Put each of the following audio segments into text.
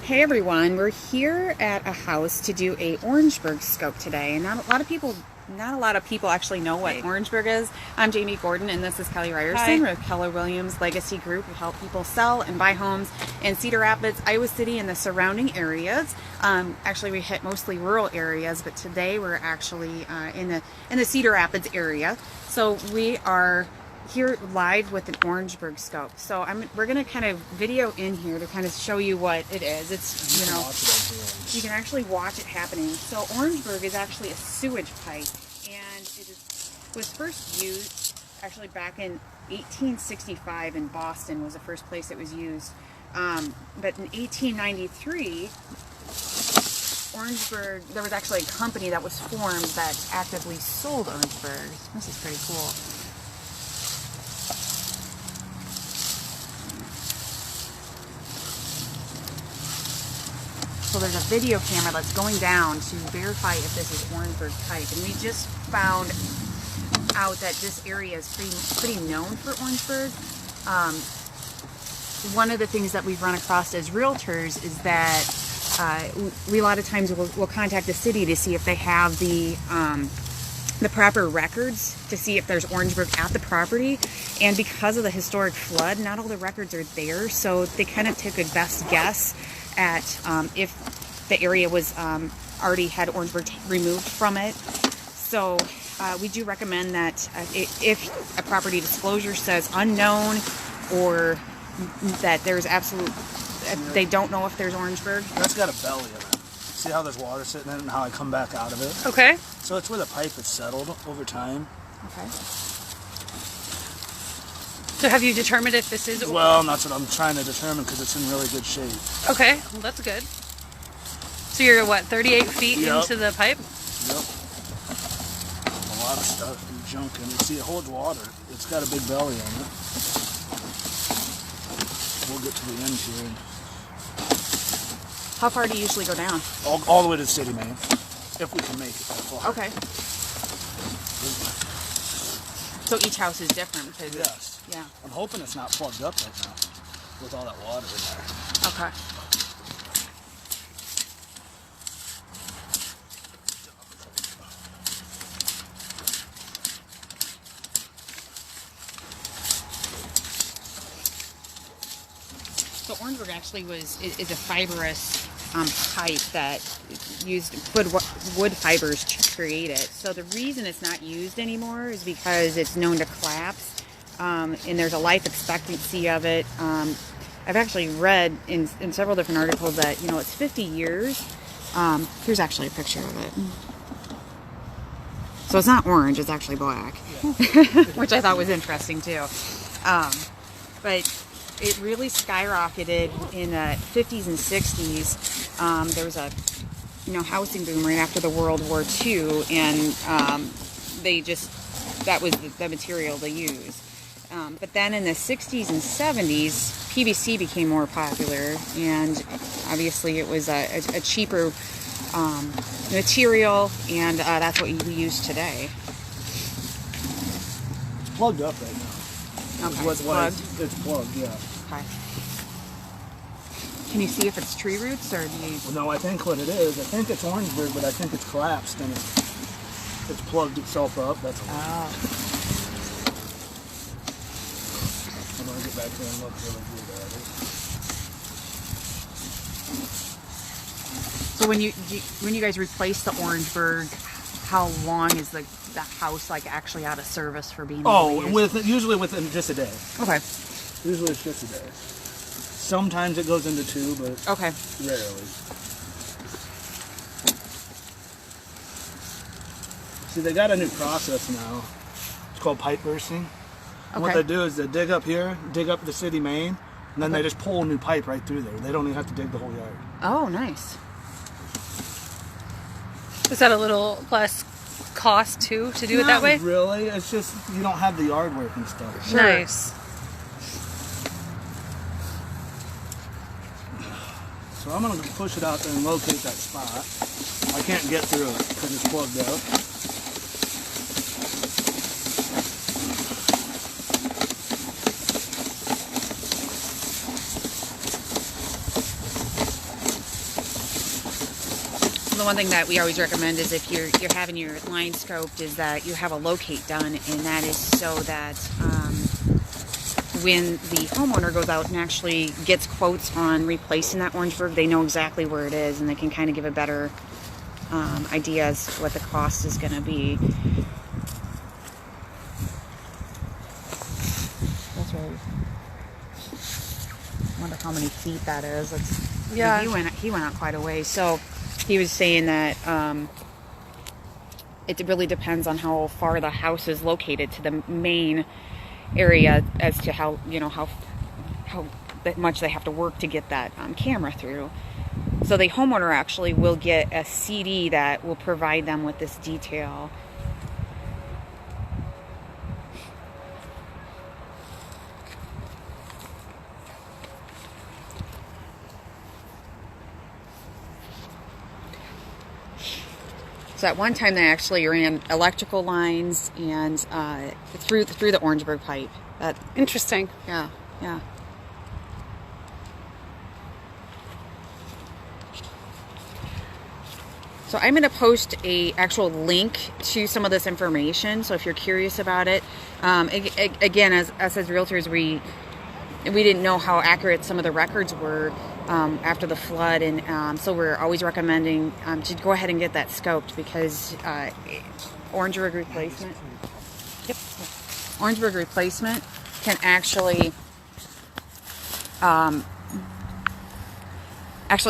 Hey everyone, we're here at a house to do a Orangeburg scope today, and not a lot of people actually know what Orangeburg is. I'm Jami Gordon, and this is Kelly Ryerson with Keller Williams Legacy Group. We help people sell and buy homes in Cedar Rapids, Iowa City, and the surrounding areas. Actually, we hit mostly rural areas, but today we're actually in the Cedar Rapids area. So we are here live with an Orangeburg scope. So we're going to kind of video in here to kind of show you what it is. It's, you know, you can actually watch it happening. So Orangeburg is actually a sewage pipe, and was first used actually back in 1865 in Boston was the first place it was used. But in 1893, Orangeburg, there was actually a company that was formed that actively sold Orangeburg. This is pretty cool. So there's a video camera that's going down to verify if this is Orangeburg pipe, and we just found out that this area is pretty known for Orangeburg. One of the things that we've run across as realtors is that we a lot of times will contact the city to see if they have the proper records to see if there's Orangeburg at the property, and because of the historic flood, not all the records are there, so they kind of took a best guess at if the area was already had Orangeburg removed from it. So we do recommend that if a property disclosure says unknown, or that there's they don't know if there's Orangeburg. That's got a belly in it. See how there's water sitting in it and how I come back out of it? Okay. So it's where the pipe has settled over time. Okay. So have you determined if this is... Well, that's what I'm trying to determine, because it's in really good shape. Okay, well that's good. So you're, what, 38 feet into the pipe? Yep. A lot of stuff and junk in it. See, it holds water. It's got a big belly on it. We'll get to the end here. How far do you usually go down? All the way to the city main, if we can make it that far. Okay. So each house is different because yes. Yeah. I'm hoping it's not plugged up right now with all that water in there. Okay. So Orangeburg actually is a fibrous pipe that used wood fibers to create it. So the reason it's not used anymore is because it's known to collapse, and there's a life expectancy of it. I've actually read in several different articles that, you know, it's 50 years. Here's actually a picture of it. So it's not orange, it's actually black, which I thought was interesting too. But it really skyrocketed in the 50s and 60s. There was a housing boom right after the World War II, and that was the material they used. But then in the 60s and 70s, PVC became more popular, and obviously it was a cheaper material, and that's what we use today. It's plugged up right now. Okay, it's plugged, yeah. Okay. Can you see if it's tree roots, or do you... Well, no, I think what it is, I think it's Orangeburg, but I think it's collapsed and it's plugged itself up. That's all. Oh. I'm going to get back there and look really good at it. So when you guys replace the Orangeburg, how long is the house like actually out of service for being usually within just a day. Okay. Usually it's just a day. Sometimes it goes into 2, but okay, rarely. See, they got a new process now. It's called pipe bursting. And what they do is they dig up here, dig up the city main, and then they just pull a new pipe right through there. They don't even have to dig the whole yard. Oh, nice. Is that a little less cost too to do it that way? Not really. It's just you don't have the yard work and stuff. Sure. Nice. So I'm going to push it out there and locate that spot. I can't get through it because it's plugged up. the one thing that we always recommend is if you're having your line scoped is that you have a locate done, and that is so that when the homeowner goes out and actually gets quotes on replacing that Orangeburg, they know exactly where it is, and they can kind of give a better idea as to what the cost is going to be. That's right. I wonder how many feet that is. Yeah. He went out quite a way. So he was saying that it really depends on how far the house is located to the main area as to how much they have to work to get that camera through. So the homeowner actually will get a CD that will provide them with this detail. So at one time they actually ran electrical lines and through the Orangeburg pipe. Interesting. Yeah. So I'm going to post a actual link to some of this information. So if you're curious about it, again, as us as realtors, we didn't know how accurate some of the records were after the flood, and so we're always recommending to go ahead and get that scoped, because Orangeburg replacement. Yep. Orangeburg replacement can actually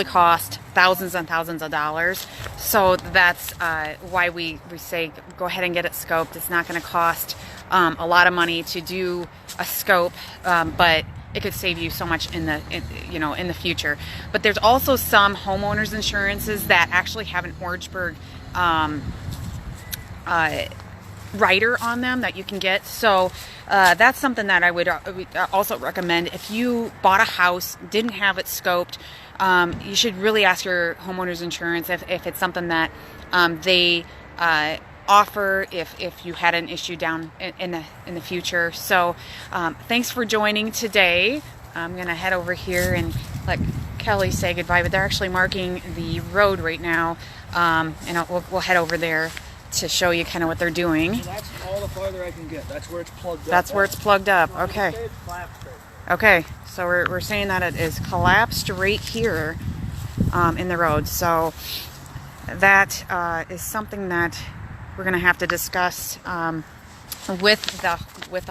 cost thousands and thousands of dollars. So that's why we say go ahead and get it scoped. It's not going to cost a lot of money to do a scope, but it could save you so much in the future. But there's also some homeowners insurances that actually have an Orangeburg rider on them that you can get. So that's something that I would also recommend. If you bought a house, didn't have it scoped, you should really ask your homeowners insurance if it's something that they offer if you had an issue down in the future. So thanks for joining today. I'm gonna head over here and let Kelly say goodbye, but they're actually marking the road right now, and we'll head over there to show you kind of what they're doing. So that's all the farther I can get. That's where it's plugged up. That's where it's plugged up. Okay. Okay, so we're saying that it is collapsed right here in the road. So that is something that we're going to have to discuss with the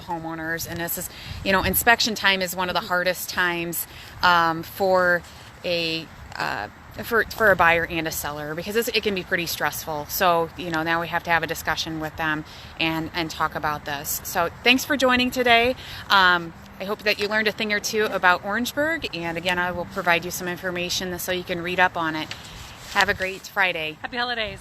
homeowners. And this is, inspection time is one of the hardest times for a buyer and a seller, because it can be pretty stressful. So now we have to have a discussion with them and talk about this. So thanks for joining today. I hope that you learned a thing or two about Orangeburg, and again, I will provide you some information so you can read up on it. Have a great Friday. Happy holidays.